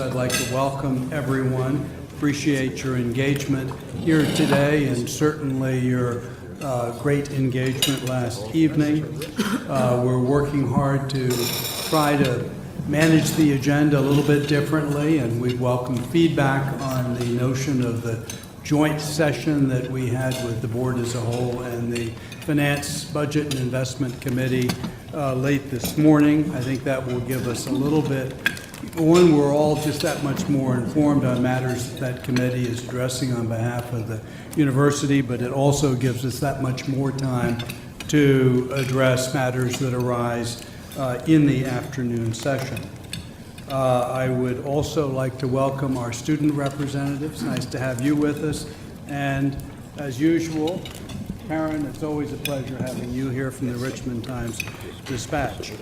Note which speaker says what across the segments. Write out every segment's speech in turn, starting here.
Speaker 1: I'd like to welcome everyone. Appreciate your engagement here today and certainly your great engagement last evening. We're working hard to try to manage the agenda a little bit differently, and we welcome feedback on the notion of the joint session that we had with the board as a whole and the Finance, Budget, and Investment Committee late this morning. I think that will give us a little bit. One, we're all just that much more informed on matters that committee is addressing on behalf of the university, but it also gives us that much more time to address matters that arise in the afternoon session. I would also like to welcome our student representatives. Nice to have you with us. And as usual, Karen, it's always a pleasure having you here from the Richmond Times-Dispatch.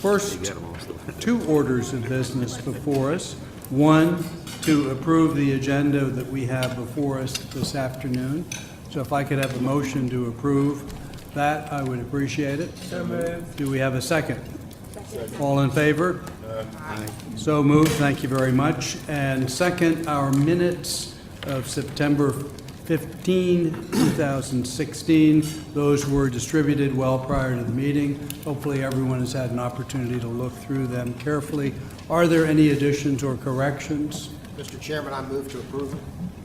Speaker 1: First, two orders of business before us. One, to approve the agenda that we have before us this afternoon. So if I could have a motion to approve that, I would appreciate it.
Speaker 2: So moved.
Speaker 1: Do we have a second? All in favor? Aye. So moved. Thank you very much. And second, our minutes of September 15, 2016. Those were distributed well prior to the meeting. Hopefully everyone has had an opportunity to look through them carefully. Are there any additions or corrections?
Speaker 3: Mr. Chairman, I move to approve.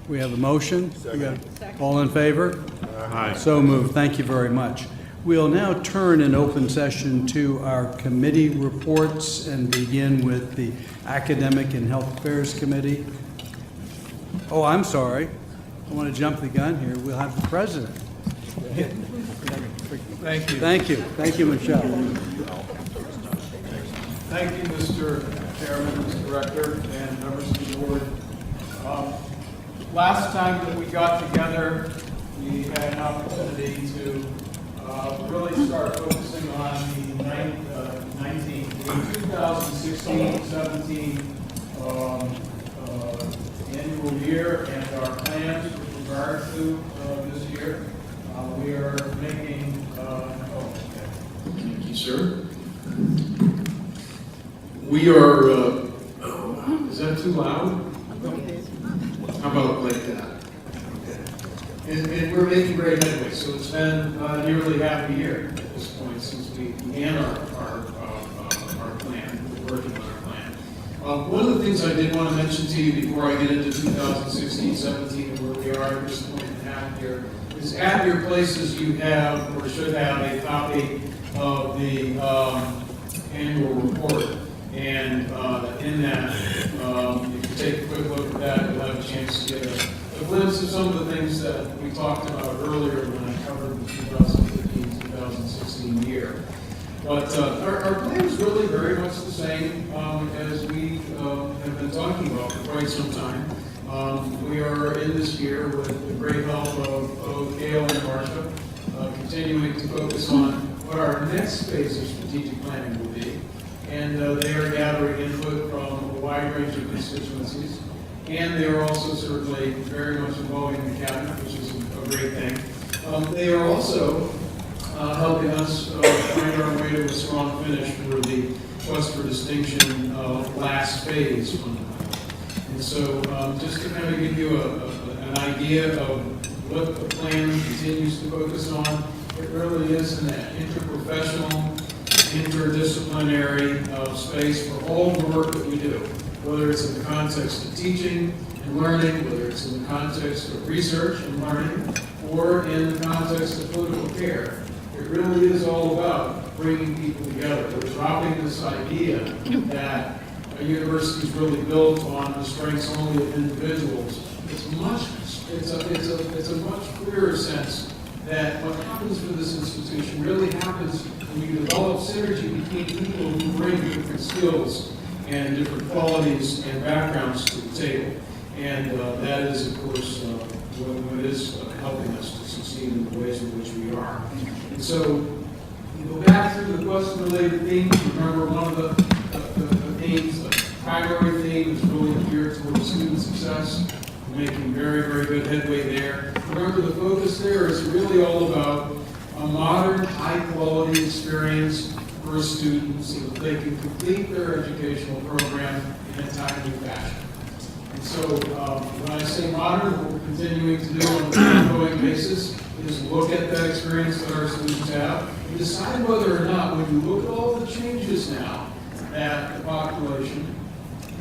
Speaker 1: We have a motion.
Speaker 3: Second.
Speaker 1: All in favor?
Speaker 3: Aye.
Speaker 1: So moved. Thank you very much. We'll now turn in open session to our committee reports and begin with the Academic and Health Affairs Committee. Oh, I'm sorry. I want to jump the gun here. We'll have the president.
Speaker 2: Thank you.
Speaker 1: Thank you. Thank you, Michelle.
Speaker 2: Thank you, Mr. Chairman, Mr. Director, and members of the board. Last time that we got together, we had an opportunity to really start focusing on the 2016-17 annual year and our plans with regard to this year. We are making,
Speaker 4: Thank you, sir. We are, is that too loud? How about like that? Okay. And we're making great headway. So it's been nearly half a year at this point since we began our plan, working on our plan. One of the things I did want to mention to you before I get into 2016-17 and where we are at this point in half year is at your places you have or should have a copy of the annual report. And in that, if you take a quick look at that, you'll have a chance to get a glimpse of some of the things that we talked about earlier when I covered the 2015-2016 year. But our plan is really very much the same as we have been talking about for quite some time. We are in this year with the great help of Gail and Marcia, continuing to focus on what our next phase of strategic planning will be. And they are gathering input from a wide range of constituencies. And they are also certainly very much involving the cabinet, which is a great thing. They are also helping us find our way to a strong finish for the Quest for Distinction last phase fundamentally. And so just to kind of give you an idea of what the plan continues to focus on, it really is in that interprofessional, interdisciplinary space for all the work that we do, whether it's in the context of teaching and learning, whether it's in the context of research and learning, or in the context of political care. It really is all about bringing people together. We're dropping this idea that a university is really built on the strengths only of individuals. It's a much clearer sense that what happens for this institution really happens when you develop synergy between people who bring different skills and different qualities and backgrounds to the table. And that is, of course, what is helping us to succeed in the ways in which we are. And so, you go back through the question-related themes. Remember, one of the themes, the primary theme is really geared towards student success. We're making very, very good headway there. Remember, the focus there is really all about a modern, high-quality experience for a student so that they can complete their educational program in a timely fashion. And so when I say modern, what we're continuing to do on an ongoing basis is look at that experience that our students have and decide whether or not, when you look at all the changes now that the population,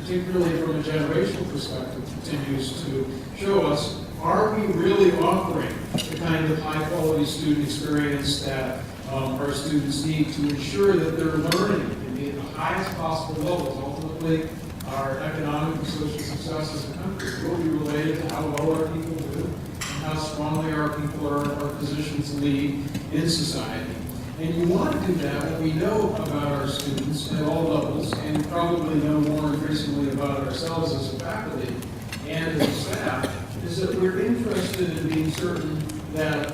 Speaker 4: particularly from a generational perspective, continues to show us, are we really offering the kind of high-quality student experience that our students need to ensure that they're learning and be at the highest possible levels? Ultimately, our economic and social success as a country will be related to how well our people do and how strongly our people are positioned to lead in society. And you want to do that when we know about our students at all levels, and you probably know more increasingly about ourselves as a faculty and as a staff, is that we're interested in being certain that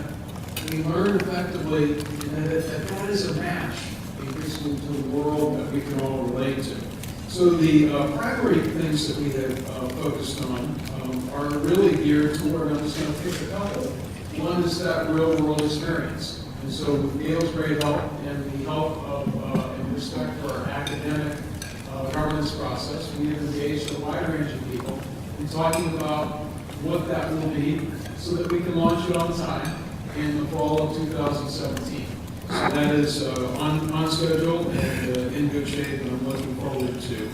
Speaker 4: we learn effectively and that is a match increasingly to the world that we can all relate to. So the primary things that we have focused on are really geared toward, I'm just going to pick a couple. One is that real-world experience. And so with Gail's great help and the help of and respect for our academic governance process, we have engaged a wide range of people in talking about what that will be so that we can launch it on time in the fall of 2017. So that is on schedule and in good shape, and I'm looking forward to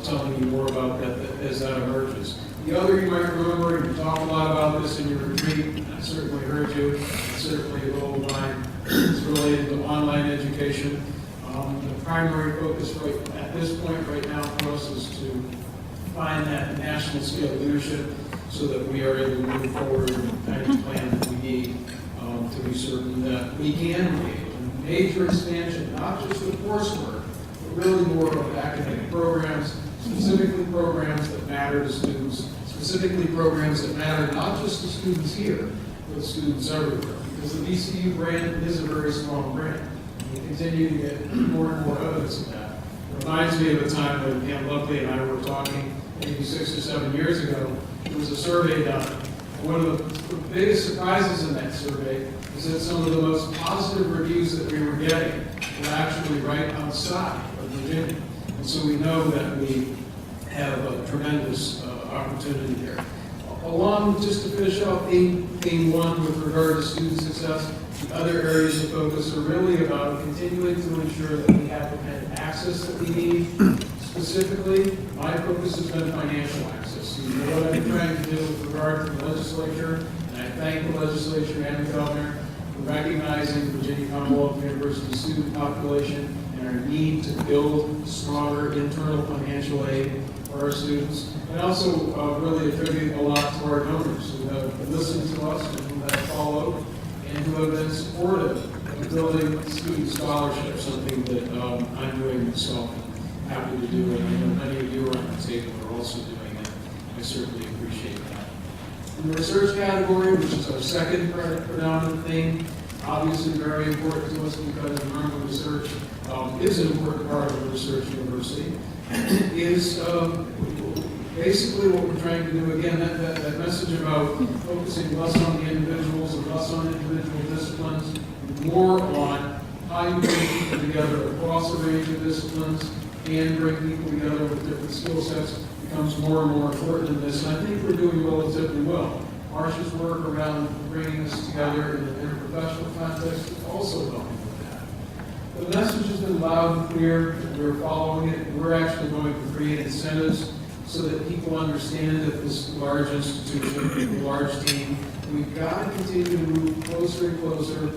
Speaker 4: telling you more about that as that emerges. The other, you might remember, and you talked a lot about this in your retreat, I certainly heard you, and certainly a goal of mine is related to online education. The primary focus at this point right now for us is to find that national scale leadership so that we are able to move forward in the kind of plan that we need to be certain that we can make a major expansion, not just of coursework, but really more of academic programs, specifically programs that matter to students, specifically programs that matter not just to students here, but students everywhere. Because the VCU brand is a very strong brand. We continue to get more and more evidence of that. It reminds me of a time when Pam Lovely and I were talking maybe 6 or 7 years ago. There was a survey done. One of the biggest surprises in that survey is that some of the most positive reviews that we were getting were actually right outside of Virginia. And so we know that we have a tremendous opportunity there. Along, just to finish off theme one with regard to student success, the other areas of focus are really about continuing to ensure that we have the kind of access that we need. Specifically, my focus has been financial access. So you know what I've been trying to do with regard to the legislature, and I thank the legislature and the governor for recognizing Virginia Commonwealth University student population and our need to build stronger internal financial aid for our students. And also really attribute a lot to our donors who have listened to us and who have followed and who have been supportive of building student scholarships, something that I'm doing myself and happy to do. And I know many of you around the table are also doing it. I certainly appreciate that. In the research category, which is our second predominant thing, obviously very important to us because remember research is an important part of a research university, is basically what we're trying to do, again, that message about focusing less on the individuals and less on individual disciplines, more on how you bring people together across a range of disciplines and bring people together with different skill sets becomes more and more important in this. And I think we're doing relatively well. Marcia's work around bringing us together in a professional context is also helping with that. The message has been loud and clear. We're following it. And we're actually going to create incentives so that people understand that this large institution, a large team, we've got to continue to move closer and closer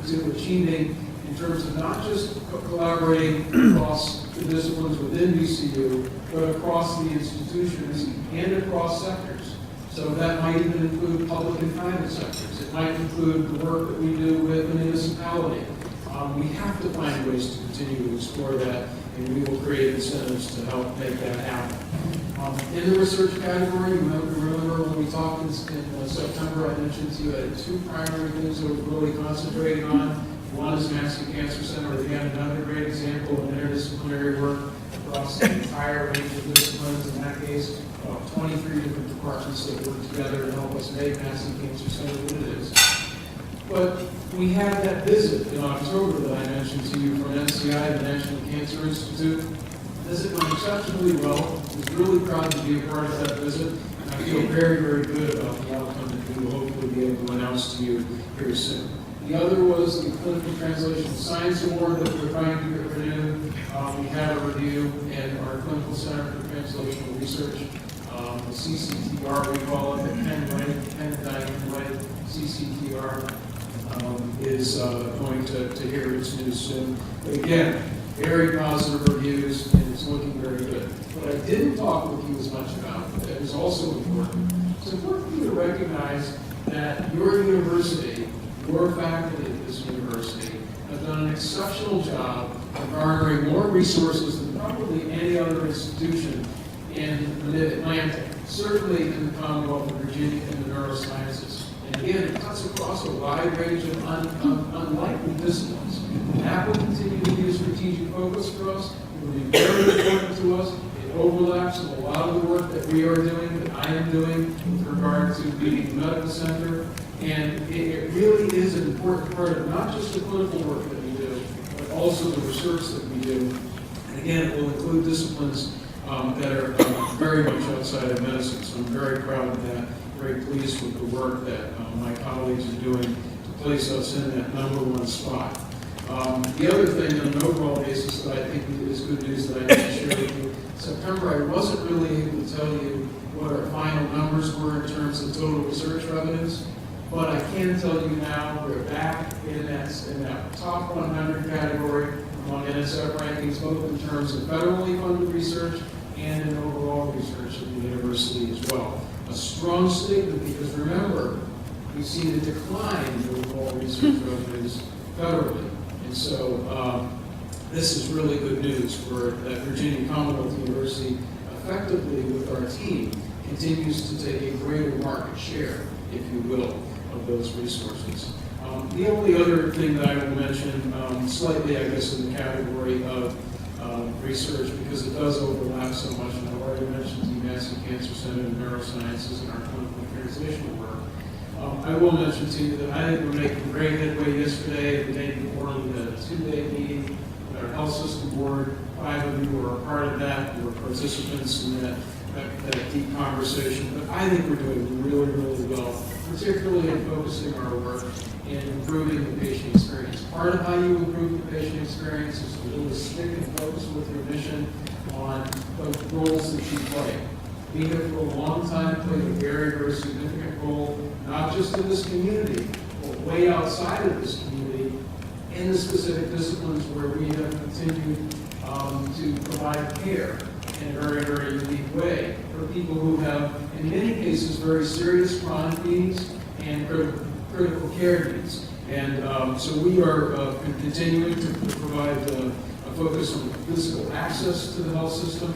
Speaker 4: to achieving in terms of not just collaborating across the disciplines within VCU, but across the institutions and across sectors. So that might even include public and private sectors. It might include the work that we do with the municipality. We have to find ways to continue to explore that, and we will create incentives to help make that happen. In the research category, you remember when we talked in September, I mentioned to you I had two primary things that we're really concentrating on. One is Massey Cancer Center, again, another great example of interdisciplinary work across the entire range of disciplines. In that case, about 23 different departments that work together to help us make Massey Cancer Center what it is. But we had that visit in October that I mentioned to you from NCI, the National Cancer Institute. The visit went exceptionally well. I was really proud to be a part of that visit. And I feel very, very good about the outcome that we will hopefully be able to announce to you very soon. The other was the Clinical Translational Science Award that we're trying to get renewed. We had a review in our Clinical Center for Translational Research, the CCTR, we call it, the Penn Diamond Way, CCTR, is going to hear its news soon. But again, very positive reviews, and it's looking very good. What I didn't talk with you as much about, but that is also important, it's important for you to recognize that your university, your faculty at this university, have done an exceptional job of garnering more resources than probably any other institution in the Mid-Atlantic, certainly in the Commonwealth of Virginia in the neurosciences. And again, it cuts across a wide range of unlikely disciplines. And that will continue to be a strategic focus for us. It will be very important to us. It overlaps with a lot of the work that we are doing, that I am doing, with regard to leading the medical center. And it really is an important part of not just the clinical work that we do, but also the research that we do. And again, it will include disciplines that are very much outside of medicine. So I'm very proud of that, very pleased with the work that my colleagues are doing to place us in that #1 spot. The other thing on an overall basis that I think is good news that I need to share with you, September I wasn't really able to tell you what our final numbers were in terms of total research revenues. But I can tell you now, we're back in that top 100 category among NSF rankings, both in terms of federally funded research and in overall research at the university as well. A strong statement, because remember, we've seen a decline in overall research revenues federally. And so this is really good news for that Virginia Commonwealth University, effectively with our team, continues to take a greater market share, if you will, of those resources. The only other thing that I will mention, slightly I guess in the category of research, because it does overlap so much, and I've already mentioned the Massey Cancer Center and Neurosciences and our clinical translational work. I will mention to you that I think we're making great headway yesterday. The day before, we had a 2-day meeting with our health system board. 5 of you were a part of that. You were participants in that deep conversation. But I think we're doing really, really well, particularly in focusing our work in improving the patient experience. Part of how you improve the patient experience is to really stick and focus with your mission on the roles that you play. We have for a long time played a very, very significant role, not just in this community, but way outside of this community, in the specific disciplines where we have continued to provide care in a very, very unique way for people who have, in many cases, very serious chronic needs and critical care needs. And so we are continuing to provide a focus on physical access to the health system.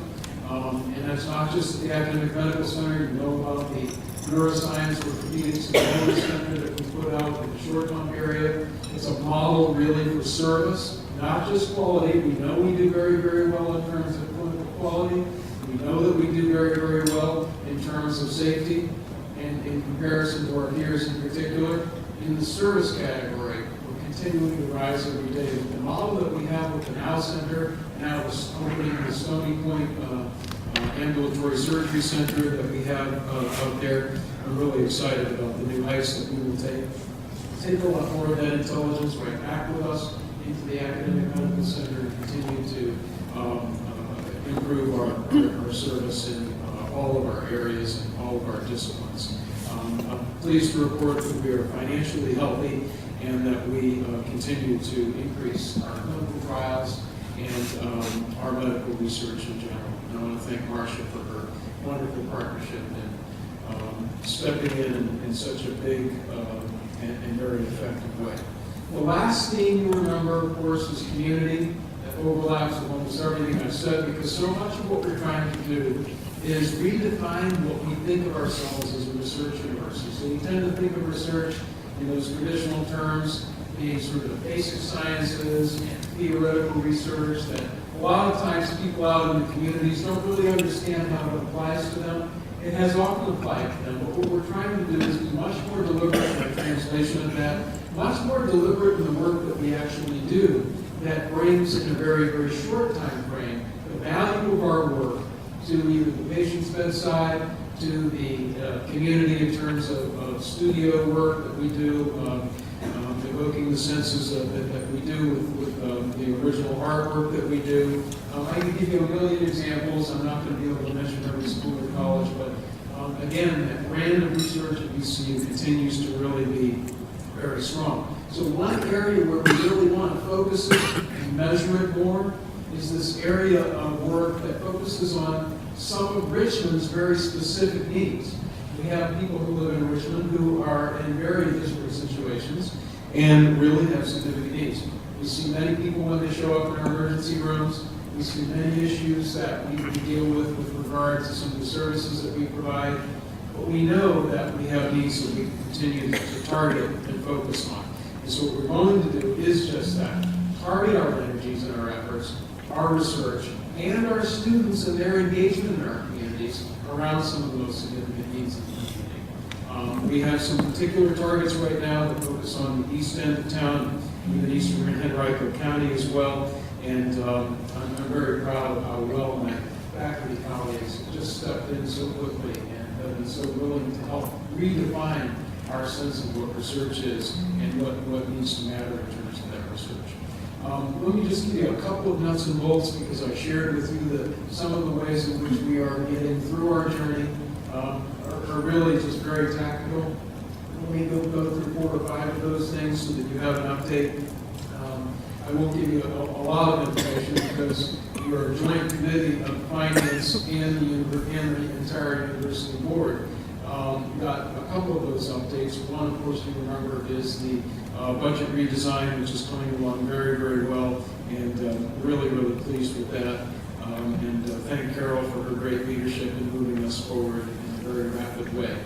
Speaker 4: And that's not just the academic medical center. You know about the neuroscience orthopedics and wellness center that we put out in the short-term area. It's a model really for service, not just quality. We know we do very, very well in terms of clinical quality. We know that we do very, very well in terms of safety and in comparison to our peers in particular. In the service category, we're continuing to rise every day. The model that we have with the Now Center, now opening the Stony Point Ambulatory Surgery Center that we have out there, I'm really excited about the new heights that we will take a lot more of that intelligence right back with us into the academic medical center and continue to improve our service in all of our areas and all of our disciplines. I'm pleased to report that we are financially healthy and that we continue to increase our clinical trials and our medical research in general. And I want to thank Marcia for her wonderful partnership and stepping in such a big and very effective way. The last theme you remember, of course, is community. That overlaps with almost everything I've said, because so much of what we're trying to do is redefine what we think of ourselves as a research university. So we tend to think of research in those traditional terms, being sort of basic sciences and theoretical research that a lot of times people out in the communities don't really understand how it applies to them. It has often applied to them, but what we're trying to do is be much more deliberate in our translation of that, much more deliberate in the work that we actually do that brings in a very, very short time frame the value of our work to either the patient's bedside, to the community in terms of studio work that we do, evoking the senses that we do with the original artwork that we do. I can give you a million examples. I'm not going to be able to mention every school or college, but again, that brand of research at VCU continues to really be very strong. So one area where we really want to focus it and measure it more is this area of work that focuses on some of Richmond's very specific needs. We have people who live in Richmond who are in very disparate situations and really have significant needs. We see many people when they show up in our emergency rooms. We see many issues that we deal with regard to some of the services that we provide. But we know that we have needs that we continue to target and focus on. And so what we're going to do is just that. Target our energies and our efforts, our research, and our students and their engagement in our communities around some of the most significant needs in the community. We have some particular targets right now that focus on the east end of town, even eastern Henrico County as well. And I'm very proud of how well my faculty colleagues just stepped in so quickly and have been so willing to help redefine our sense of what research is and what needs to matter in terms of that research. Let me just give you a couple of nuts and bolts because I shared with you some of the ways in which we are getting through our journey are really just very tactical. Let me go through 4 or 5 of those things so that you have an update. I won't give you a lot of information because you're a joint committee of finance and the entire university board. Got a couple of those updates. One, of course, you remember is the budget redesign, which is coming along very, very well, and really, really pleased with that. And thank Carol for her great leadership in moving us forward in a very rapid way.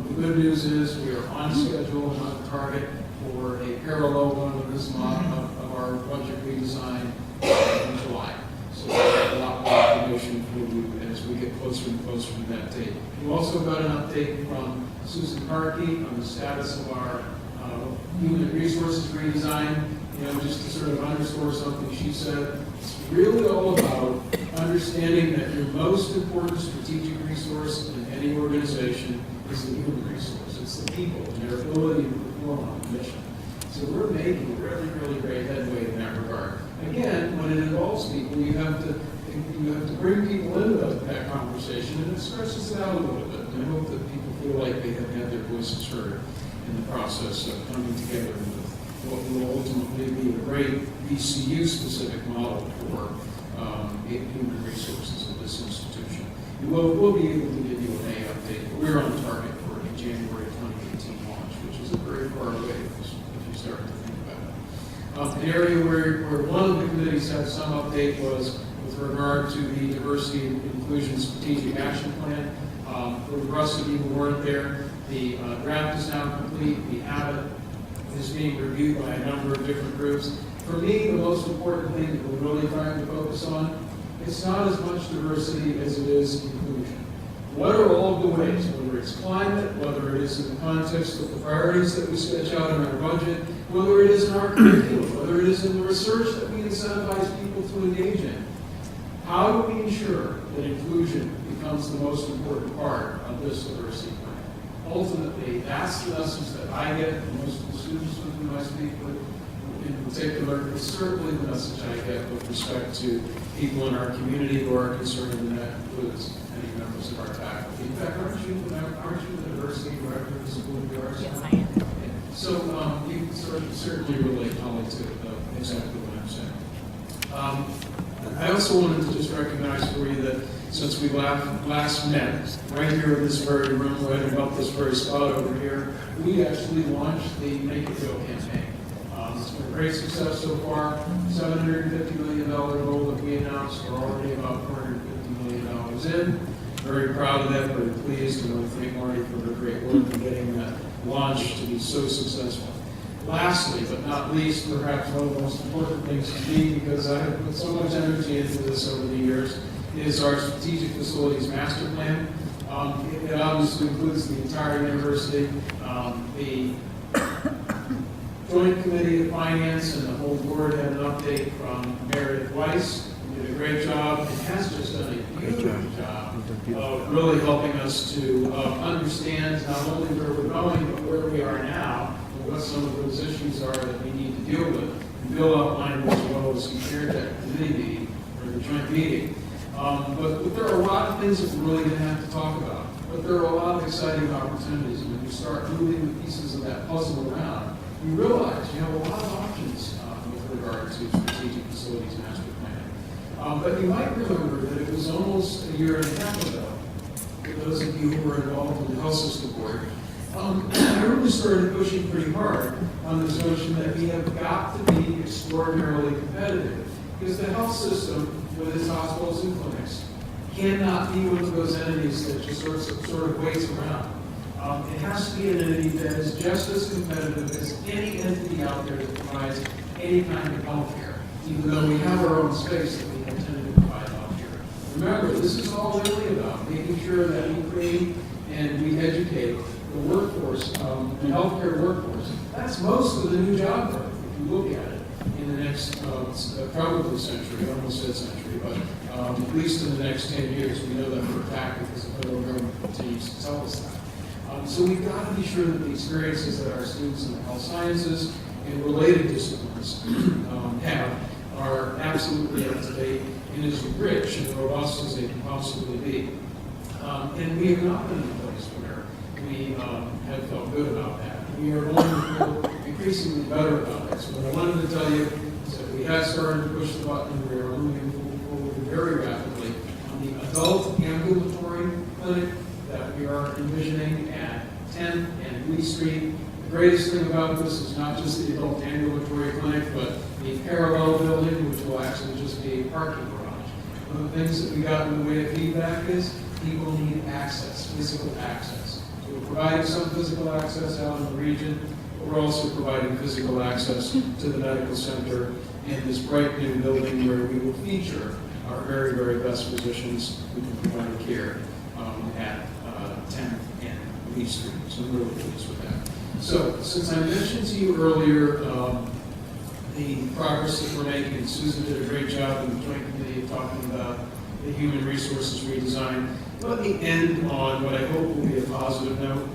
Speaker 4: The good news is we are on schedule and on target for a parallel one of this month of our budget redesign in July. So we'll have a lot more information for you as we get closer and closer to that date. You also got an update from Susan Parkey on the status of our human resources redesign. You know, just to sort of underscore something she said, it's really all about understanding that your most important strategic resource in any organization is the human resource. It's the people and their ability to perform on the mission. So we're making really, really great headway in that regard. Again, when it involves people, you have to bring people into that conversation, and it stretches it out a little bit. And I hope that people feel like they have had their voices heard in the process of coming together with what will ultimately be a great VCU-specific model for human resources at this institution. We'll be able to give you an A update, but we're on target for a January 2018 launch, which is a very far away if you start to think about it. An area where one of the committees had some update was with regard to the Diversity and Inclusion Strategic Action Plan. For the rest of you who weren't there, the draft is now complete. We have it. It is being reviewed by a number of different groups. For me, the most important thing that we're really trying to focus on, it's not as much diversity as it is inclusion. What are all of the ways, whether it's climate, whether it is in the context of the priorities that we sketch out in our budget, whether it is in our curriculum, whether it is in the research that we incentivize people to engage in? How do we ensure that inclusion becomes the most important part of this diversity plan? Ultimately, that's the message that I get from most of the students with whom I speak with in particular. It's certainly the message I get with respect to people in our community who are concerned, and that includes many members of our faculty. In fact, aren't you the diversity director of the School of the Arts?
Speaker 5: Yes, I am.
Speaker 4: So you can certainly relate probably to exactly what I'm saying. I also wanted to just recognize for you that since we last met, right here in this very room, right about this very spot over here, we actually launched the Make It Go campaign. It's been a great success so far. $750 million goal that we announced. We're already about $450 million in. Very proud of that, very pleased, and I want to thank Marty for her great work in getting that launch to be so successful. Lastly, but not least, perhaps one of the most important things to me, because I have put so much energy into this over the years, is our strategic facilities master plan. It obviously includes the entire university, the Joint Committee of Finance and the whole board had an update from Meredith Weiss, who did a great job and has just done a beautiful job of really helping us to understand not only where we're going, but where we are now, and what some of those issues are that we need to deal with. And Bill outlined as well as he shared that committee meeting, or the joint meeting. But there are a lot of things that we're really going to have to talk about. But there are a lot of exciting opportunities. And when you start moving the pieces of that puzzle around, you realize you have a lot of options with regard to strategic facilities master planning. But you might remember that it was almost a year and a half ago, for those of you who were involved in the health system board, I really started pushing pretty hard on this notion that we have got to be extraordinarily competitive. Because the health system, with its hospitals and clinics, cannot be one of those entities that just sort of waits around. It has to be an entity that is just as competitive as any entity out there that provides any kind of health care, even though we have our own space that we intend to provide health care. Remember, this is all really about making sure that we create and we educate the workforce, the healthcare workforce. That's most of the new job growth, if you look at it, in the next probably century, I almost said century, but at least in the next 10 years. We know that for a fact because the federal government continues to tell us that. So we've got to be sure that the experiences that our students in the health sciences and related disciplines have are absolutely up to date and as rich and robust as they can possibly be. And we have not been in a place where we have felt good about that. We are going to feel increasingly better about it. So what I wanted to tell you is that we have started to push the button and we are moving forward very rapidly on the adult ambulatory clinic that we are envisioning at 10th and Lee Street. The greatest thing about this is not just the adult ambulatory clinic, but the parallel building, which will actually just be a parking garage. One of the things that we got in the way of feedback is people need access, physical access. So we're providing some physical access out in the region, but we're also providing physical access to the medical center in this bright new building where we will feature our very, very best physicians who can provide care at 10th and Lee Street. So I'm really pleased with that. So, since I mentioned to you earlier the progress that we're making, Susan did a great job in the Joint Committee of talking about the human resources redesign. Let me end on what I hope will be a positive note.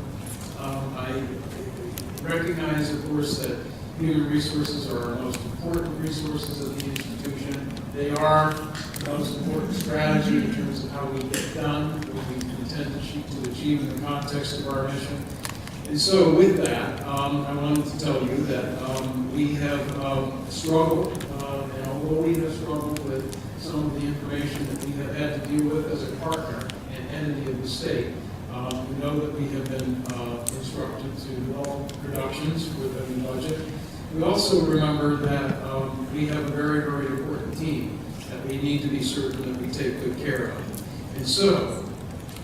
Speaker 4: I recognize, of course, that human resources are our most important resources of the institution. They are the most important strategy in terms of how we get done what we intend to achieve in the context of our mission. And so with that, I wanted to tell you that we have struggled, and although we have struggled with some of the information that we have had to deal with as a partner and entity of the state, we know that we have been instructed to develop reductions within the budget. We also remember that we have a very, very important team that we need to be certain that we take good care of. And so,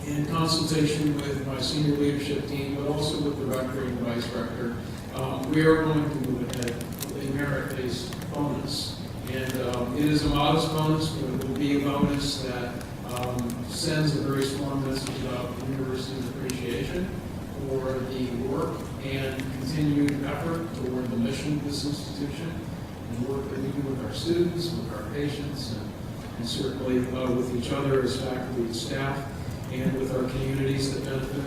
Speaker 4: in consultation with my senior leadership team, but also with the rector and the vice rector, we are going to move ahead with a merit-based bonus. And it is a modest bonus, but it will be a bonus that sends a very strong message about the university's appreciation for the work and continued effort toward the mission of this institution, and the work that we do with our students, with our patients, and certainly with each other as faculty and staff, and with our communities that benefit.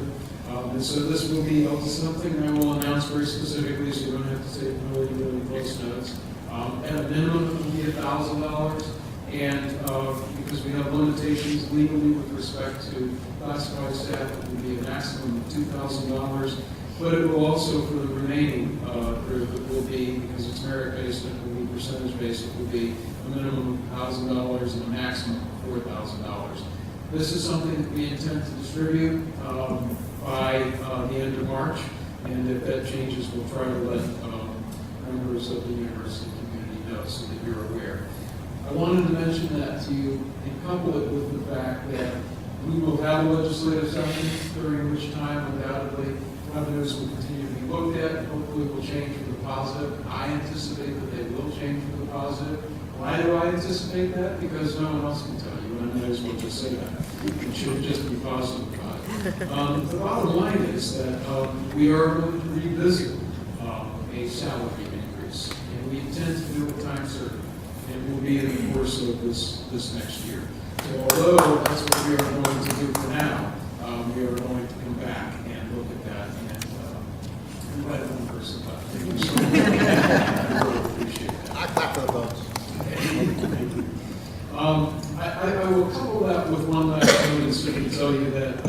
Speaker 4: And so this will be something I will announce very specifically, so you don't have to take really, really close notes. At a minimum, it will be $1,000, and because we have limitations legally with respect to classified staff, it will be a maximum of $2,000. But it will also, for the remaining group, it will be, because it's merit-based and it will be percentage-based, it will be a minimum of $1,000 and a maximum of $4,000. This is something that we intend to distribute by the end of March, and if that changes, we'll try to let members of the university community know so that you're aware. I wanted to mention that to you and couple it with the fact that we will have a legislative session during which time undoubtedly revenues will continue to be looked at and hopefully will change for the positive. I anticipate that they will change for the positive. Why do I anticipate that? Because no one else can tell you, and I might as well just say that. It should just be positive about it. The bottom line is that we are going to revisit a salary increase, and we intend to do it time certain, and will be in the course of this next year. So although that's what we are going to do for now, we are going to come back and look at that and invite one person back. Thank you so much. I really appreciate that.
Speaker 3: I clap for the votes.
Speaker 4: I will couple that with one last thing and simply tell you that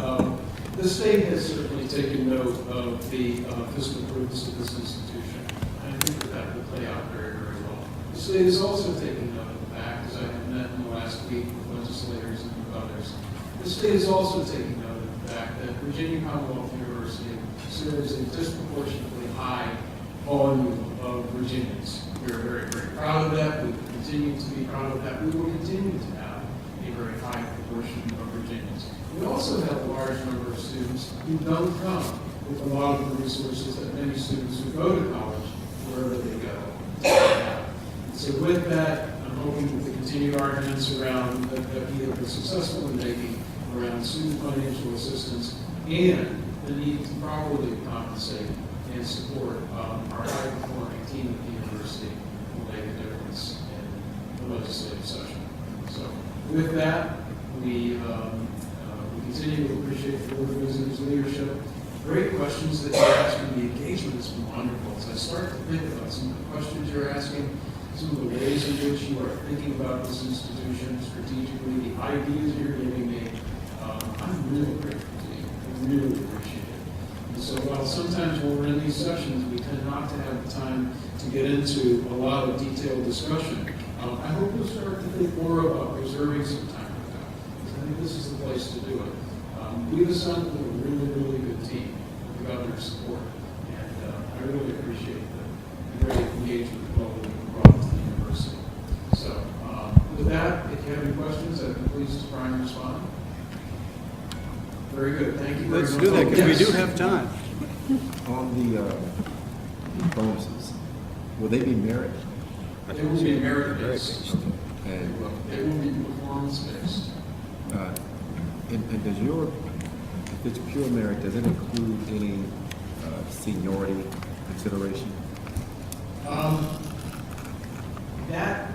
Speaker 4: the state has certainly taken note of the fiscal prudence of this institution. I think that will play out very, very well. The state is also taking note of the fact, as I have met in the last week with legislators and with others, the state is also taking note of the fact that Virginia Commonwealth University serves a disproportionately high volume of Virginians. We are very, very proud of that. We continue to be proud of that. We will continue to have a very high proportion of Virginians. We also have a large number of students who don't come with a lot of the resources that many students who go to college, wherever they go. So with that, I'm hoping that the continued arguments around that we have been successful in making around student financial assistance and the need to properly compensate and support our high-performing team at the university will make a difference in the legislative session. So with that, we continue to appreciate the Board of Visitors' leadership. Great questions that you're asking. The engagement has been wonderful. As I start to think about some of the questions you're asking, some of the ways in which you are thinking about this institution strategically, the ideas you're giving me, I'm really grateful to you. I really appreciate it. And so while sometimes when we're in these sessions, we tend not to have the time to get into a lot of detailed discussion, I hope you'll start to think more about reserving some time for that. Because I think this is the place to do it. We've assembled a really, really good team with the governor's support. And I really appreciate the great engagement that we've brought to the university. So with that, if you have any questions, I'd be pleased to try and respond. Very good. Thank you very much.
Speaker 1: Let's do that, because we
Speaker 4: Yes.
Speaker 1: do have time.
Speaker 5: On the bonuses, will they be merit?
Speaker 4: They will be merit-based.
Speaker 5: And,
Speaker 4: They will be performance-based.
Speaker 5: and does your, if it's pure merit, does it include any seniority consideration?
Speaker 4: That,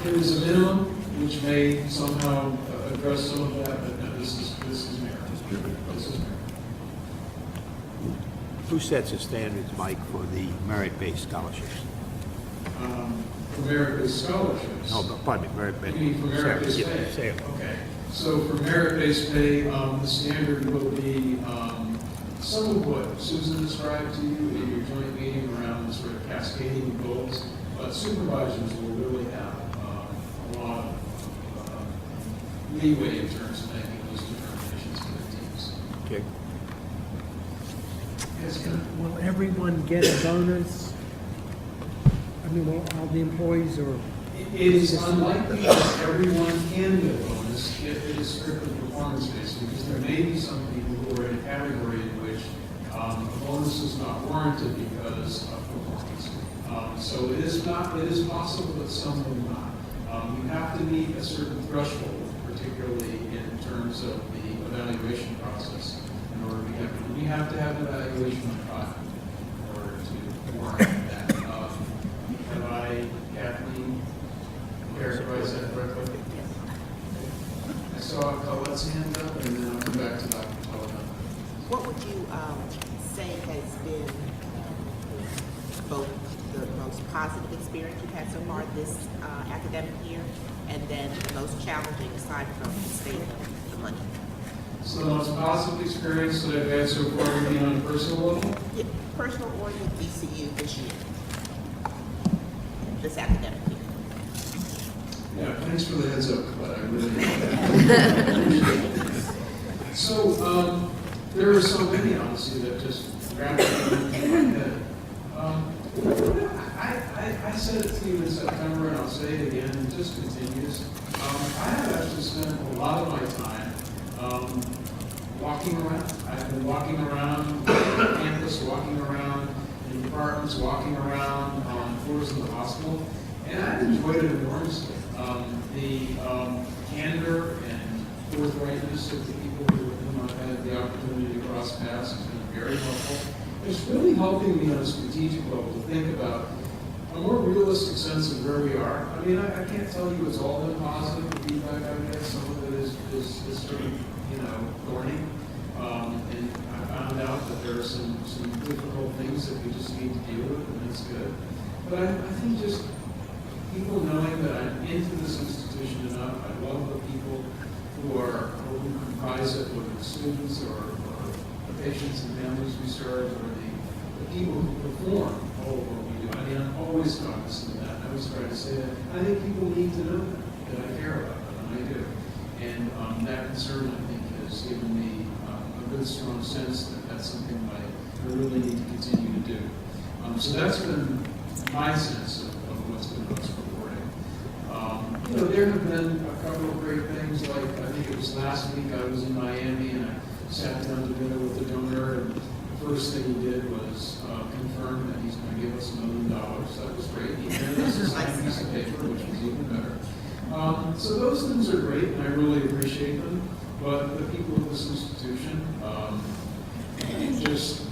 Speaker 4: there is a minimum which may somehow address some of that, but no, this is merit.
Speaker 5: Just purely.
Speaker 4: This is merit.
Speaker 6: Who sets the standards, Mike, for the merit-based scholarships?
Speaker 4: For merit-based scholarships.
Speaker 6: Oh, pardon me, merit-based.
Speaker 4: You mean for merit-based
Speaker 6: Yeah,
Speaker 4: pay?
Speaker 6: Sarah.
Speaker 4: Okay. So for merit-based pay, the standard will be some of what Susan described to you in your joint meeting around the sort of cascading of goals, but supervisors will really have a lot of leeway in terms of making those determinations for their teams.
Speaker 6: Okay.
Speaker 4: Yes, Ken?
Speaker 7: Will everyone get a bonus? I mean, will all the employees or?
Speaker 4: It is unlikely that everyone can get a bonus if it is strictly performance-based, because there may be some people who are in a category in which a bonus is not warranted because of performance. So it is possible that some will not. You have to meet a certain threshold, particularly in terms of the evaluation process, in order to get one. We have to have an evaluation on file in order to warrant that. Have I, Kathleen, characterize that correctly? I saw Colette's hand up, and then I'll come back to Dr. Colette.
Speaker 8: What would you say has been both the most positive experience you've had so far this academic year, and then the most challenging aside from the state of the money?
Speaker 4: So the most positive experience that I've had so far would be on a personal level?
Speaker 8: Yeah, personal or with VCU this year, this academic year?
Speaker 4: Yeah, thanks for the heads up, but I really appreciate it. So, there are so many, honestly, that just grabbed me in my head. I said it to you in September, and I'll say it again, and it just continues. I have actually spent a lot of my time walking around. I've been walking around campus, walking around in departments, walking around on floors of the hospital, and I've enjoyed it enormously. The candor and forthrightness of the people with whom I've had the opportunity to cross paths. He's been very helpful. It's really helping me on a strategic level to think about a more realistic sense of where we are. I mean, I can't tell you it's all been positive, the feedback I've had. Some of it is sort of, thorny. And I found out that there are some difficult things that we just need to deal with, and that's good. But I think just people knowing that I'm into this institution enough, I love the people who comprise it, whether it's students or the patients and families we serve, or the people who perform all of what we do. I mean, I'm always cognizant of that. I always try to say that. I think people need to know that I care about them, and I do. And that concern, I think, has given me a good, strong sense that that's something I really need to continue to do. So that's been my sense of what's been most rewarding. There have been a couple of great things, like I think it was last week I was in Miami and I sat down to dinner with the donor, and the first thing he did was confirm that he's going to give us $1 million. That was great. He handed us a signed piece of paper, which was even better. So those things are great, and I really appreciate them. But the people of this institution, I just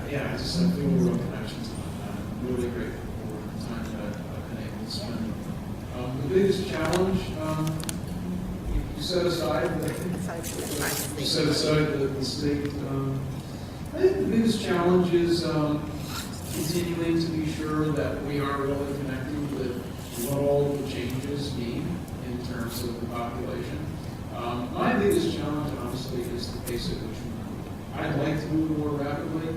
Speaker 4: have feel a real connection to them. I'm really grateful for the time that I've been able to spend. The biggest challenge, you set aside the state. I think the biggest challenge is continuing to be sure that we are really connecting with what all the changes mean in terms of the population. My biggest challenge, honestly, is the pace at which we move. I'd like to move more rapidly,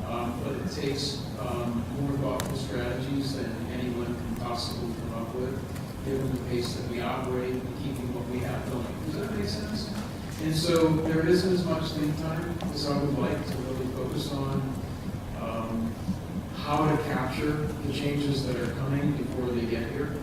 Speaker 4: but it takes more thoughtful strategies than anyone can possibly come up with, given the pace that we operate and keeping what we have going. Does that make sense? And so there isn't as much think time as I would like to really focus on how to capture the changes that are coming before they get here.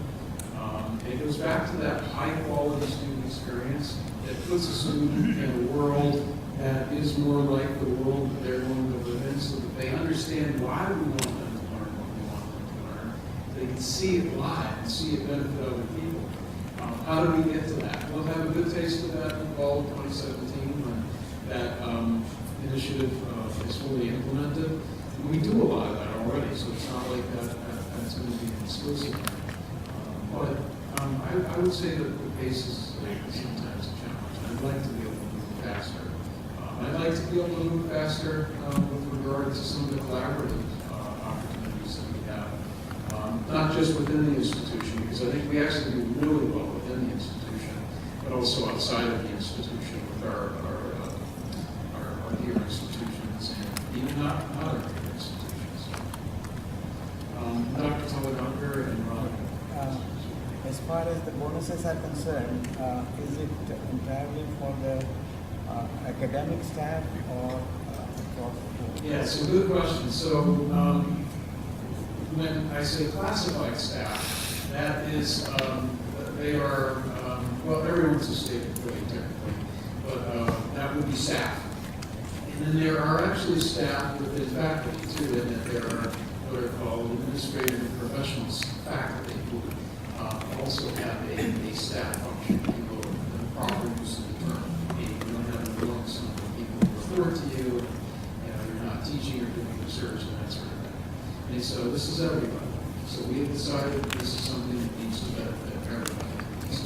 Speaker 4: It goes back to that high-quality student experience that puts a student in a world that is more like the world that they're going to live in, so that they understand why we want them to learn what we want them to learn. They can see it live and see it benefit other people. How do we get to that? We'll have a good taste of that in fall of 2017 when that initiative is fully implemented. And we do a lot of that already, so it's not like that's going to be exclusive. But I would say that the pace is sometimes a challenge. I'd like to be able to move faster. I'd like to be able to move faster with regard to some of the collaborative opportunities that we have. Not just within the institution, because I think we actually do really well within the institution, but also outside of the institution with our peer institutions and even not other peer institutions. Dr. Telegunker and Ron.
Speaker 9: As far as the bonuses are concerned, is it entirely for the academic staff or across the board?
Speaker 4: Yeah, it's a good question. So when I say classified staff, that is, they are, well, everyone's a state employee technically, but that would be staff. And then there are actually staff within faculty too, and that there are what are called administrative and professional faculty who also have a staff function, people, the proper use of the term. You don't have an enormous number of people who report to you, you're not teaching or doing research and that sort of thing. And so this is everybody. So we have decided that this is something that needs to benefit everybody.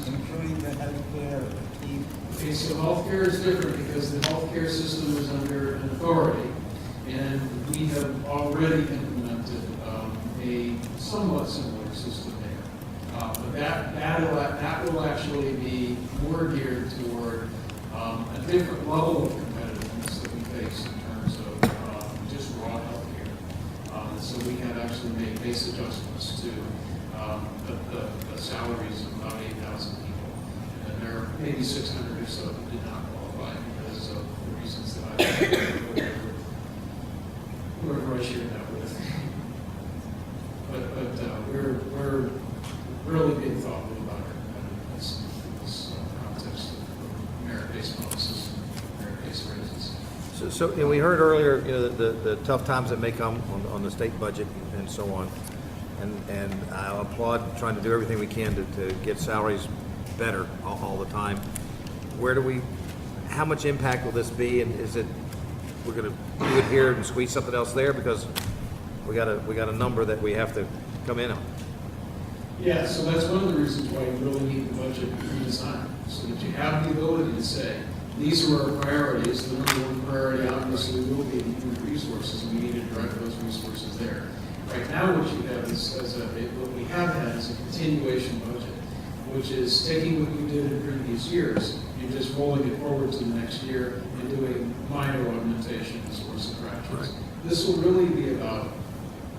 Speaker 9: Including the healthcare team.
Speaker 4: Okay, so healthcare is different because the healthcare system is under an authority, and we have already implemented a somewhat similar system there. But that will actually be more geared toward a different level of competitiveness that we face in terms of just raw healthcare. So we have actually made base adjustments to the salaries of about 8,000 people. And there are maybe 600 or so that did not qualify because of the reasons that I whoever I shared that with. But we're really being thoughtful about it in this context of merit-based bonuses and merit-based raises.
Speaker 6: So and we heard earlier, the tough times that may come on the state budget and so on. And I applaud trying to do everything we can to get salaries better all the time. How much impact will this be? And is it we're gonna do it here and squeeze something else there because we got a number that we have to come in on.
Speaker 4: Yeah, so that's one of the reasons why you really need the budget redesign, so that you have the ability to say, these are our priorities. The number one priority obviously will be human resources, and we need to direct those resources there. Right now, what you have is, what we have had is a continuation budget, which is taking what you did in previous years and just rolling it forward to the next year and doing minor augmentations or subtractions. This will really be about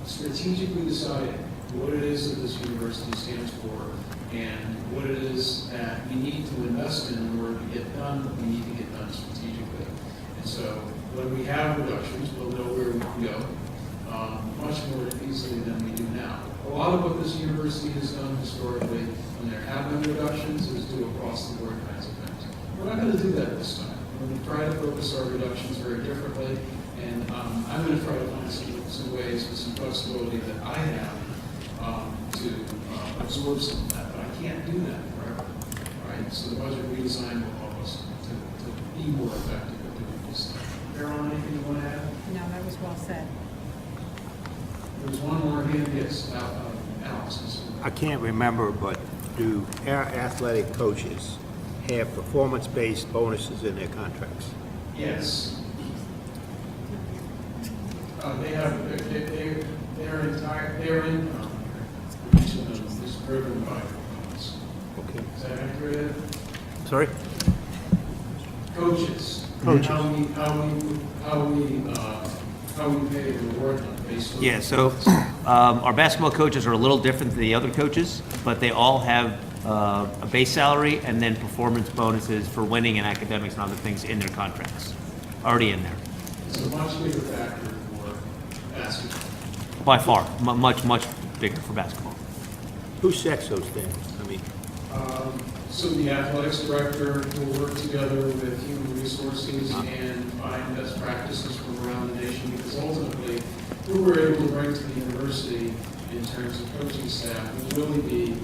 Speaker 4: strategically deciding what it is that this university stands for and what it is that we need to invest in order to get done what we need to get done strategically. And so when we have reductions, we'll know where we can go much more easily than we do now. A lot of what this university has done historically when there have been reductions is do across the board kinds of things. We're not going to do that this time. We're going to try to focus our reductions very differently, and I'm going to try to find some ways with some flexibility that I have to absorb some of that, but I can't do that forever, right? So the budget redesign will help us to be more effective at doing this stuff. Carolyn, anything you want to add?
Speaker 10: No, that was well said.
Speaker 4: There's one more hand, yes, Alex.
Speaker 3: I can't remember, but do our athletic coaches have performance-based bonuses in their contracts?
Speaker 4: Yes. They have, their income, each of them is driven by performance.
Speaker 3: Okay.
Speaker 4: Is that accurate?
Speaker 3: Sorry?
Speaker 4: Coaches.
Speaker 3: Coaches.
Speaker 4: How we pay the reward them based on.
Speaker 11: Yeah, so our basketball coaches are a little different than the other coaches, but they all have a base salary and then performance bonuses for winning and academics and other things in their contracts, already in there,
Speaker 4: It's a much bigger factor for basketball.
Speaker 11: by far, much bigger for basketball.
Speaker 3: Who sets those things? I mean,
Speaker 4: So the athletics director will work together with human resources and find best practices from around the nation, because ultimately, who we're able to bring to the university in terms of coaching staff will really be,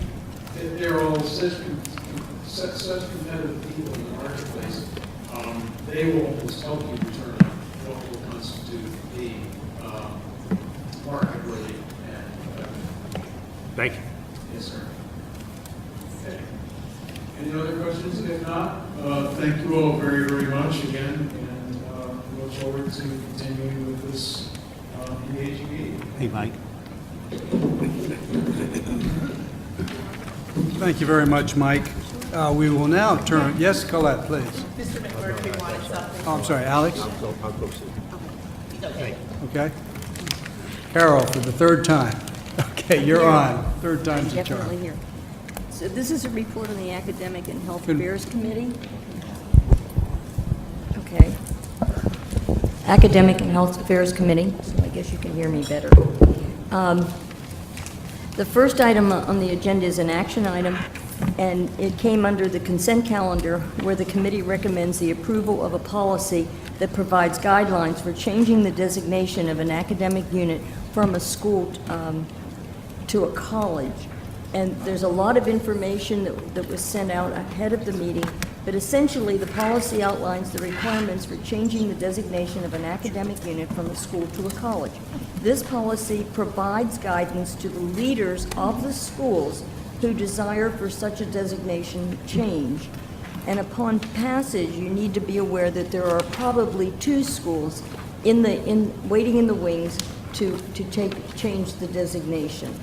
Speaker 4: they're all such competitive people in the marketplace. They will always help you determine what will constitute the market rate and
Speaker 3: thank you.
Speaker 4: yes, sir. Okay. Any other questions? If not, thank you all very, very much again, and look forward to continuing with this engaging meeting.
Speaker 3: Hey, Mike.
Speaker 1: Thank you very much, Mike. We will now turn, yes, Colette, please.
Speaker 8: Mr. McMurphy wanted something.
Speaker 1: Oh, I'm sorry, Alex?
Speaker 3: I'll go see.
Speaker 8: Okay.
Speaker 1: Okay. Carol, for the third time. Okay, you're on. Third time's a charm.
Speaker 12: Definitely here. So this is a report on the Academic and Health
Speaker 1: Good.
Speaker 12: Affairs Committee. Okay. Academic and Health Affairs Committee, so I guess you can hear me better. The first item on the agenda is an action item, and it came under the consent calendar, where the committee recommends the approval of a policy that provides guidelines for changing the designation of an academic unit from a school to a college. And there's a lot of information that was sent out ahead of the meeting, but essentially the policy outlines the requirements for changing the designation of an academic unit from a school to a college. This policy provides guidance to the leaders of the schools who desire for such a designation change. And upon passage, you need to be aware that there are probably 2 schools waiting in the wings to change the designation.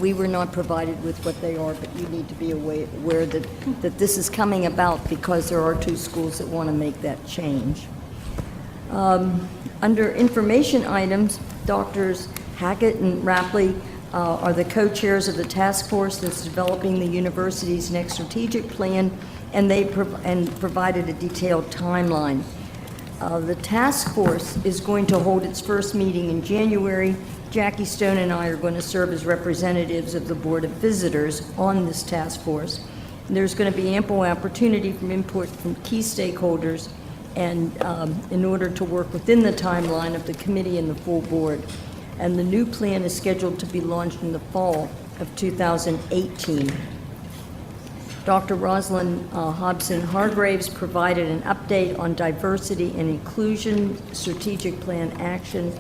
Speaker 12: We were not provided with what they are, but you need to be aware that this is coming about because there are 2 schools that want to make that change. Under information items, Drs. Hackett and Rapley are the co-chairs of the task force that's developing the university's next strategic plan, and they provided a detailed timeline. The task force is going to hold its first meeting in January. Jackie Stone and I are going to serve as representatives of the Board of Visitors on this task force. And there's going to be ample opportunity for input from key stakeholders, and in order to work within the timeline of the committee and the full board. And the new plan is scheduled to be launched in the fall of 2018. Dr. Rosalind Hobson-Hargraves provided an update on diversity and inclusion strategic plan action.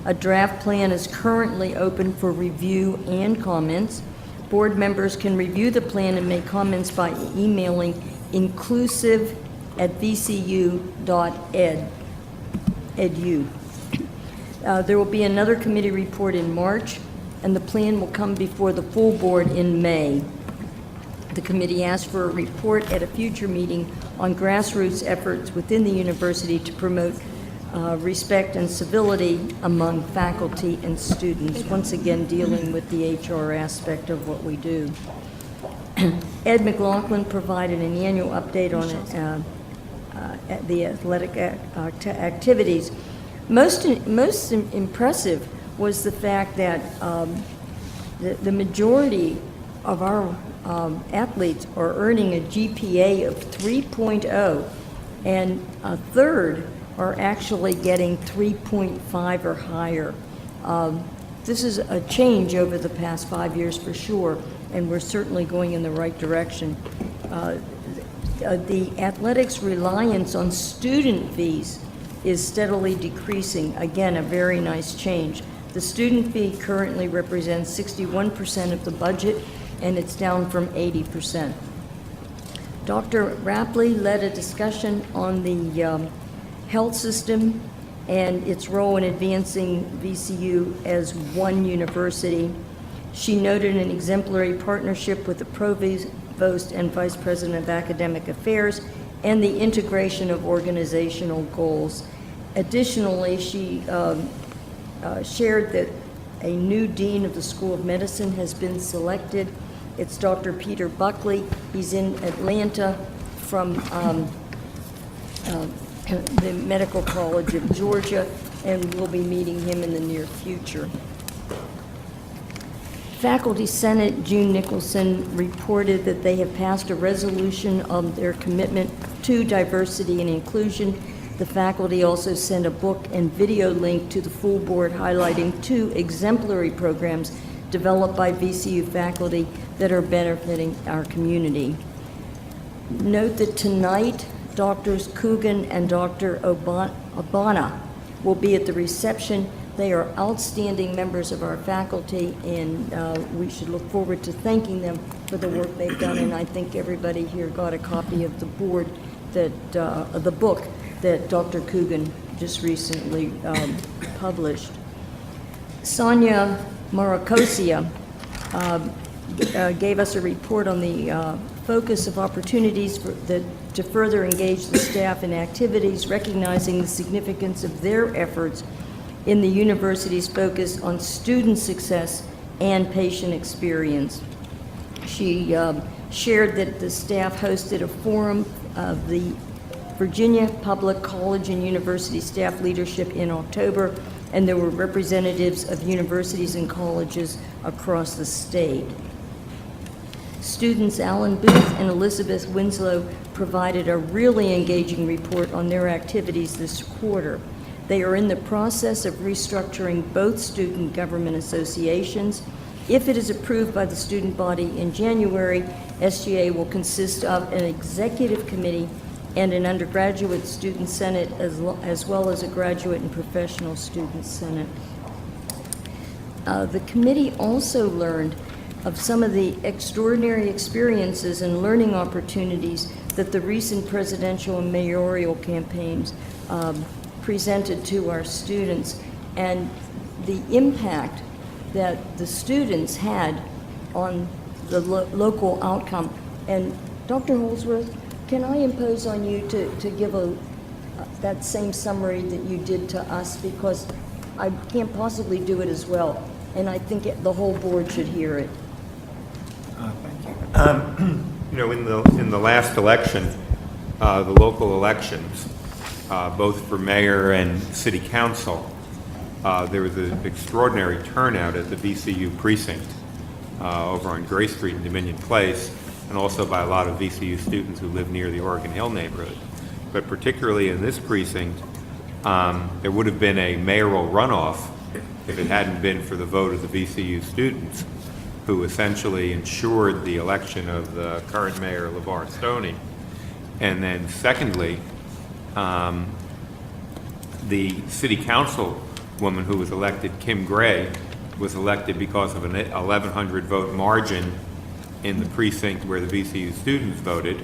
Speaker 12: A draft plan is currently open for review and comments. Board members can review the plan and make comments by emailing inclusive@vcu.edu. There will be another committee report in March, and the plan will come before the full board in May. The committee asked for a report at a future meeting on grassroots efforts within the university to promote respect and civility among faculty and students, once again dealing with the HR aspect of what we do. Ed McLaughlin provided an annual update on the athletic activities. Most impressive was the fact that the majority of our athletes are earning a GPA of 3.0, and a third are actually getting 3.5 or higher. This is a change over the past 5 years for sure, and we're certainly going in the right direction. The athletics reliance on student fees is steadily decreasing. Again, a very nice change. The student fee currently represents 61% of the budget, and it's down from 80%. Dr. Rapley led a discussion on the health system and its role in advancing VCU as one university. She noted an exemplary partnership with the Provost and Vice President of Academic Affairs and the integration of organizational goals. Additionally, she shared that a new dean of the School of Medicine has been selected. It's Dr. Peter Buckley. He's in Atlanta from the Medical College of Georgia, and we'll be meeting him in the near future. Faculty Senate June Nicholson reported that they have passed a resolution on their commitment to diversity and inclusion. The faculty also sent a book and video link to the full board highlighting 2 exemplary programs developed by VCU faculty that are benefiting our community. Note that tonight, Drs. Coogan and Dr. Obana will be at the reception. They are outstanding members of our faculty, and we should look forward to thanking them for the work they've done. And I think everybody here got a copy of the board that the book that Dr. Coogan just recently published. Sonia Maracosia gave us a report on the focus of opportunities to further engage the staff in activities, recognizing the significance of their efforts in the university's focus on student success and patient experience. She shared that the staff hosted a forum of the Virginia Public College and University staff leadership in October, and there were representatives of universities and colleges across the state. Students Alan Booth and Elizabeth Winslow provided a really engaging report on their activities this quarter. They are in the process of restructuring both student government associations. If it is approved by the student body in January, SGA will consist of an executive committee and an undergraduate student senate, as well as a graduate and professional student senate. The committee also learned of some of the extraordinary experiences and learning opportunities that the recent presidential and mayoral campaigns presented to our students, and the impact that the students had on the local outcome. And Dr. Holsworth, can I impose on you to give that same summary that you did to us, because I can't possibly do it as well, and I think the whole board should hear it.
Speaker 10: You know, in the last election, the local elections, both for mayor and city council, there was an extraordinary turnout at the VCU precinct over on Gray Street in Dominion Place, and also by a lot of VCU students who live near the Oregon Hill neighborhood. But particularly in this precinct, there would have been a mayoral runoff if it hadn't been for the vote of the VCU students. who essentially ensured the election of the current mayor, LeVar Stoney. And then secondly, the city council woman who was elected, Kim Gray, was elected because of an 1,100 vote margin in the precinct where the VCU students voted,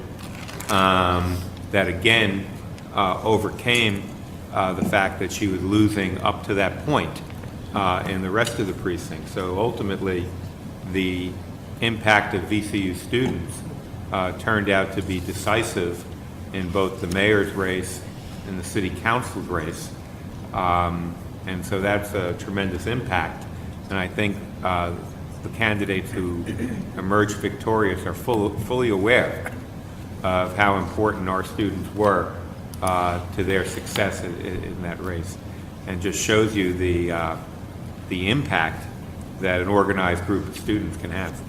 Speaker 10: that again overcame the fact that she was losing up to that point in the rest of the precinct. So ultimately, the impact of VCU students turned out to be decisive in both the mayor's race and the city council's race. And so that's a tremendous impact. And I think the candidates who emerged victorious are fully aware of how important our students were to their success in that race, and just shows you the impact that an organized group of students can have.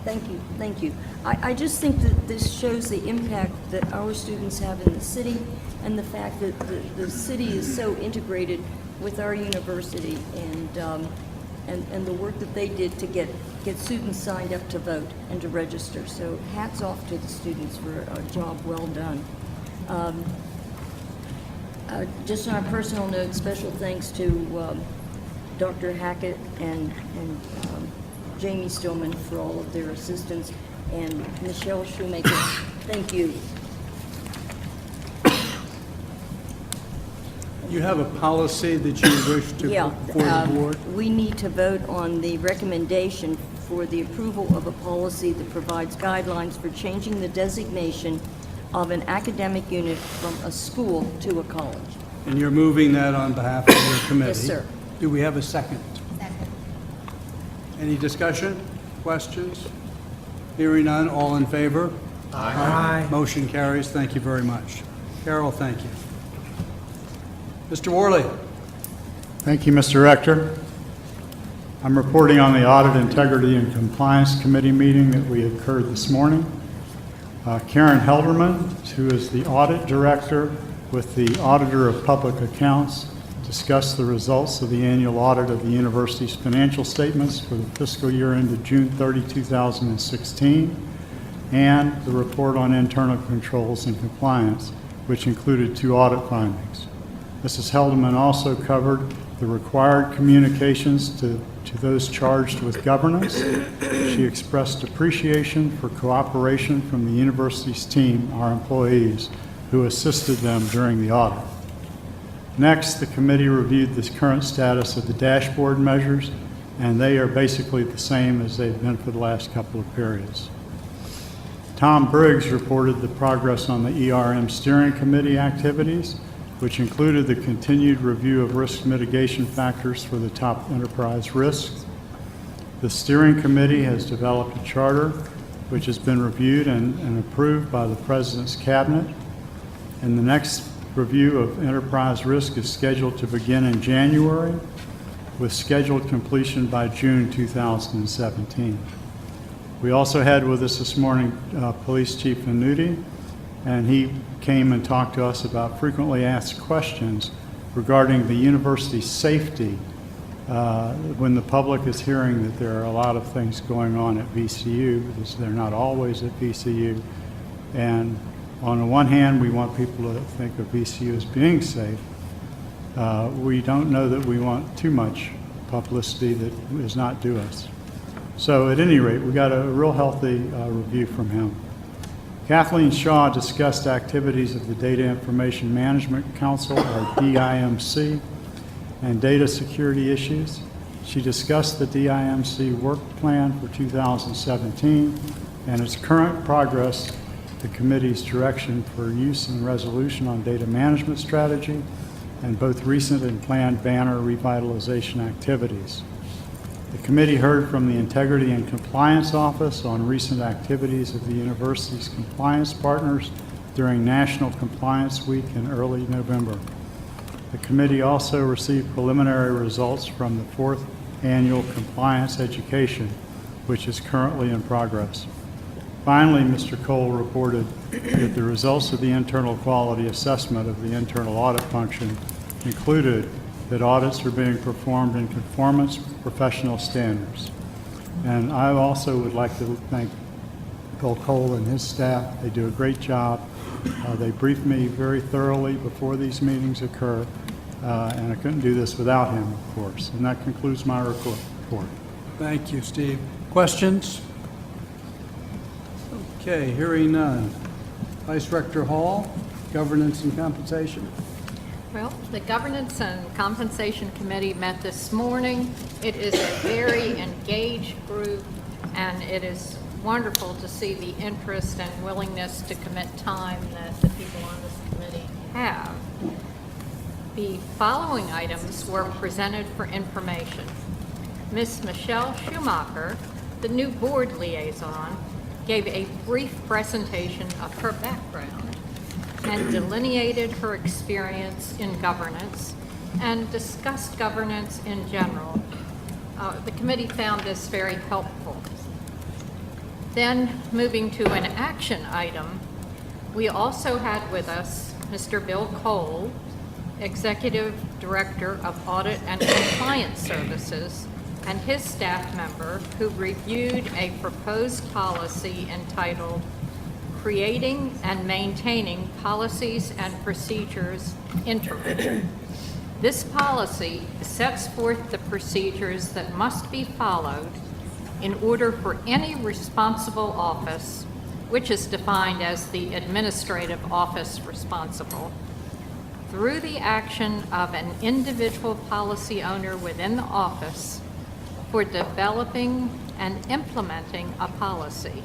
Speaker 12: Thank you. I just think that this shows the impact that our students have in the city, and the fact that the city is so integrated with our university, and the work that they did to get students signed up to vote and to register. So hats off to the students for a job well done. Just on a personal note, special thanks to Dr. Hackett and Jamie Stillman for all of their assistance, and Michelle Shoemaker. Thank you.
Speaker 1: You have a policy that you wish to put before the board?
Speaker 12: We need to vote on the recommendation for the approval of a policy that provides guidelines for changing the designation of an academic unit from a school to a college.
Speaker 1: And you're moving that on behalf of your committee?
Speaker 12: Yes, sir.
Speaker 1: Do we have a second?
Speaker 8: Second.
Speaker 1: Any discussion, questions? Hearing none, all in favor?
Speaker 7: Aye.
Speaker 1: Motion carries. Thank you very much. Carol, thank you. Mr. Worley.
Speaker 13: Thank you, Mr. Rector. I'm reporting on the Audit, Integrity, and Compliance Committee meeting that we occurred this morning. Karen Helderman, who is the Audit Director with the Auditor of Public Accounts, discussed the results of the annual audit of the university's financial statements for the fiscal year ended June 30, 2016, and the report on internal controls and compliance, which included 2 audit findings. Mrs. Helderman also covered the required communications to those charged with governance. She expressed appreciation for cooperation from the university's team, our employees, who assisted them during the audit. Next, the committee reviewed the current status of the dashboard measures, and they are basically the same as they've been for the last couple of periods. Tom Briggs reported the progress on the ERM Steering Committee activities, which included the continued review of risk mitigation factors for the top enterprise risks. The steering committee has developed a charter which has been reviewed and approved by the President's Cabinet. And the next review of enterprise risk is scheduled to begin in January, with scheduled completion by June 2017. We also had with us this morning Police Chief Venuti, and he came and talked to us about frequently asked questions regarding the university's safety when the public is hearing that there are a lot of things going on at VCU, because they're not always at VCU. And on the one hand, we want people to think of VCU as being safe. We don't know that we want too much publicity that is not due us. So at any rate, we got a real healthy review from him. Kathleen Shaw discussed activities of the Data Information Management Council, or DIMC, and data security issues. She discussed the DIMC work plan for 2017 and its current progress, the committee's direction for use and resolution on data management strategy, and both recent and planned banner revitalization activities. The committee heard from the Integrity and Compliance Office on recent activities of the university's compliance partners during National Compliance Week in early November. The committee also received preliminary results from the 4th Annual Compliance Education, which is currently in progress. Finally, Mr. Cole reported that the results of the internal quality assessment of the internal audit function included that audits are being performed in conformance with professional standards. And I also would like to thank Bill Cole and his staff. They do a great job. They brief me very thoroughly before these meetings occur, and I couldn't do this without him, of course. And that concludes my report.
Speaker 1: Thank you, Steve. Questions? Okay, hearing none. Vice Rector Hall, Governance and Compensation.
Speaker 14: Well, the Governance and Compensation Committee met this morning. It is a very engaged group, and it is wonderful to see the interest and willingness to commit time that the people on this committee have. The following items were presented for information. Ms. Michelle Schumacher, the new board liaison, gave a brief presentation of her background and delineated her experience in governance and discussed governance in general. The committee found this very helpful. Then, moving to an action item, we also had with us Mr. Bill Cole, Executive Director of Audit and Compliance Services, and his staff member who reviewed a proposed policy entitled Creating and Maintaining Policies and Procedures Interim. This policy sets forth the procedures that must be followed in order for any responsible office, which is defined as the administrative office responsible, through the action of an individual policy owner within the office for developing and implementing a policy,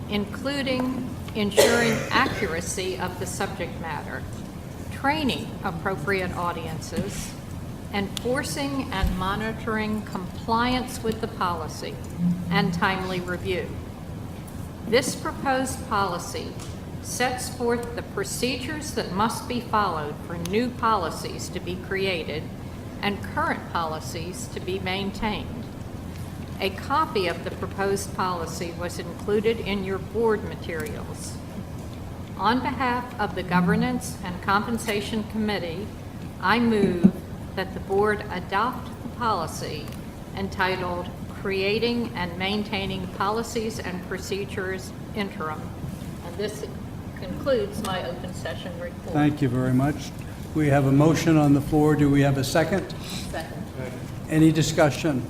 Speaker 14: including ensuring accuracy of the subject matter, training appropriate audiences, enforcing and monitoring compliance with the policy, and timely review. This proposed policy sets forth the procedures that must be followed for new policies to be created and current policies to be maintained. A copy of the proposed policy was included in your board materials. On behalf of the Governance and Compensation Committee, I move that the board adopt the policy entitled Creating and Maintaining Policies and Procedures Interim. And this concludes my open session report.
Speaker 1: Thank you very much. We have a motion on the floor. Do we have a second?
Speaker 14: Second.
Speaker 1: Any discussion?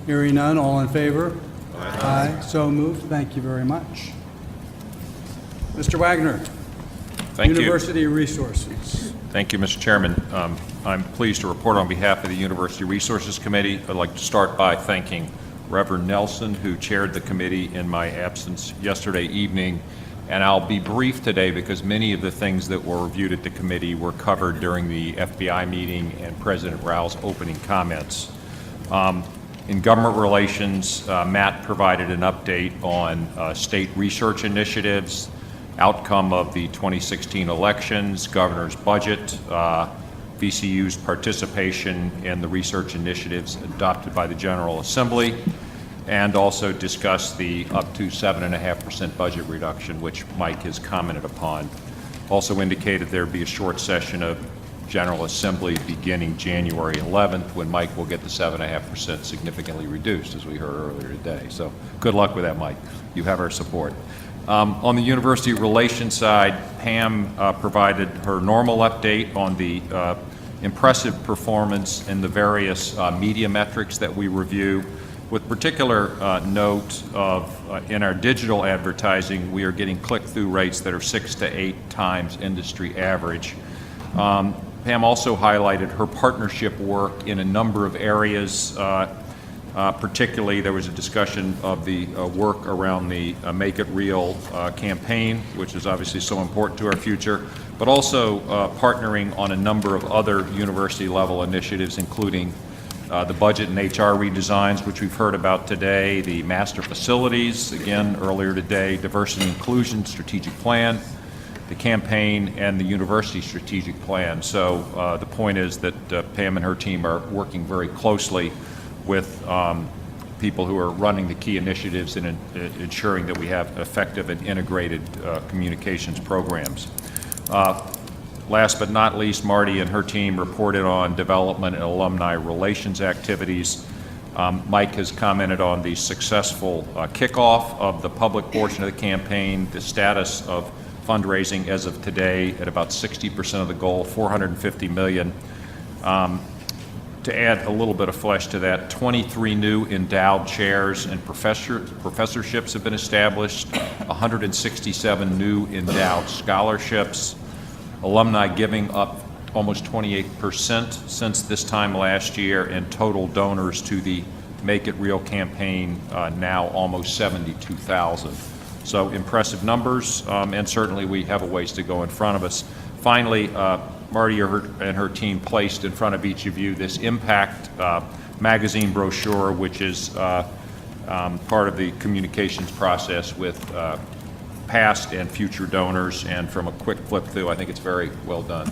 Speaker 1: Hearing none, all in favor? Aye. So moved. Thank you very much. Mr. Wagner.
Speaker 15: Thank you.
Speaker 1: University Resources.
Speaker 15: Thank you, Mr. Chairman. I'm pleased to report on behalf of the University Resources Committee. I'd like to start by thanking Reverend Nelson, who chaired the committee in my absence yesterday evening. And I'll be brief today because many of the things that were reviewed at the committee were covered during the FBI meeting and President Rao's opening comments. In government relations, Matt provided an update on state research initiatives, outcome of the 2016 elections, governor's budget, VCU's participation in the research initiatives adopted by the General Assembly, and also discussed the up to 7.5% budget reduction, which Mike has commented upon. Also indicated there'd be a short session of General Assembly beginning January 11th, when Mike will get the 7.5% significantly reduced, as we heard earlier today. So good luck with that, Mike. You have our support. On the university relations side, Pam provided her normal update on the impressive performance in the various media metrics that we review, with particular note of in our digital advertising, we are getting click-through rates that are 6 to 8 times industry average. Pam also highlighted her partnership work in a number of areas. Particularly, there was a discussion of the work around the Make It Real campaign, which is obviously so important to our future, but also partnering on a number of other university-level initiatives, including the budget and HR redesigns, which we've heard about today, the master facilities, again, earlier today, diversity and inclusion strategic plan, the campaign, and the university strategic plan. So the point is that Pam and her team are working very closely with people who are running the key initiatives and ensuring that we have effective and integrated communications programs. Last but not least, Marty and her team reported on development and alumni relations activities. Mike has commented on the successful kickoff of the public portion of the campaign, the status of fundraising as of today at about 60% of the goal, $450 million. To add a little bit of flesh to that, 23 new endowed chairs and professorships have been established, 167 new endowed scholarships, alumni giving up almost 28% since this time last year, and total donors to the Make It Real campaign now almost 72,000. So impressive numbers, and certainly we have a ways to go in front of us. Finally, Marty and her team placed in front of each of you this Impact magazine brochure, which is part of the communications process with past and future donors. And from a quick flip through, I think it's very well done,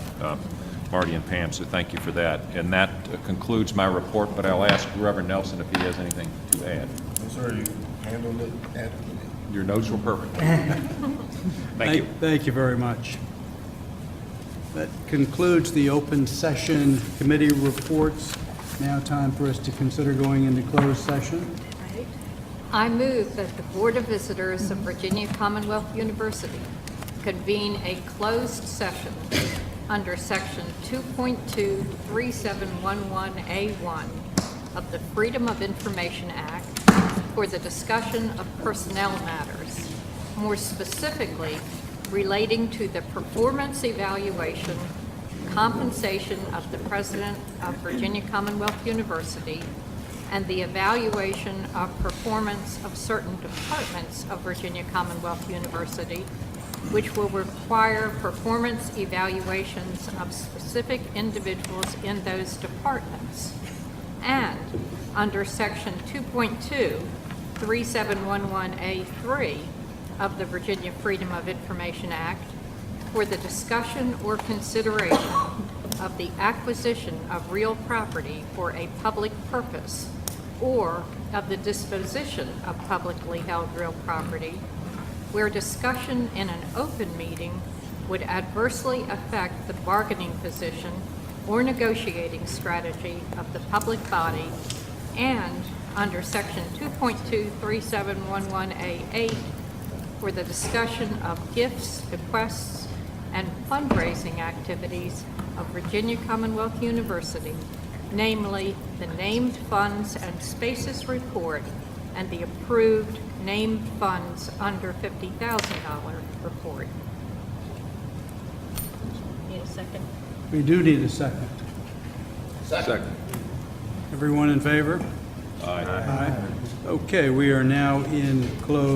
Speaker 15: Marty and Pam, so thank you for that. And that concludes my report, but I'll ask Reverend Nelson if he has anything to add.
Speaker 16: I'm sorry, you handled it adequately.
Speaker 15: Your notes were perfect. Thank you.
Speaker 1: Thank you very much. That concludes the open session committee reports. Now time for us to consider going into closed session.
Speaker 14: I move that the Board of Visitors of Virginia Commonwealth University convene a closed session under Section 2.23711A1 of the Freedom of Information Act for the discussion of personnel matters, more specifically relating to the performance evaluation, compensation of the President of Virginia Commonwealth University, and the evaluation of performance of certain departments of Virginia Commonwealth University, which will require performance evaluations of specific individuals in those departments. And under Section 2.23711A3 of the Virginia Freedom of Information Act, for the discussion or consideration of the acquisition of real property for a public purpose, or of the disposition of publicly held real property, where discussion in an open meeting would adversely affect the bargaining position or negotiating strategy of the public body, and under Section 2.23711A8 for the discussion of gifts, bequests, and fundraising activities of Virginia Commonwealth University, namely the named funds and spaces report and the approved named funds under $50,000 report. Need a second?
Speaker 1: We do need a second.
Speaker 15: Second.
Speaker 1: Everyone in favor?
Speaker 15: Aye.
Speaker 1: Aye. Okay, we are now in closed.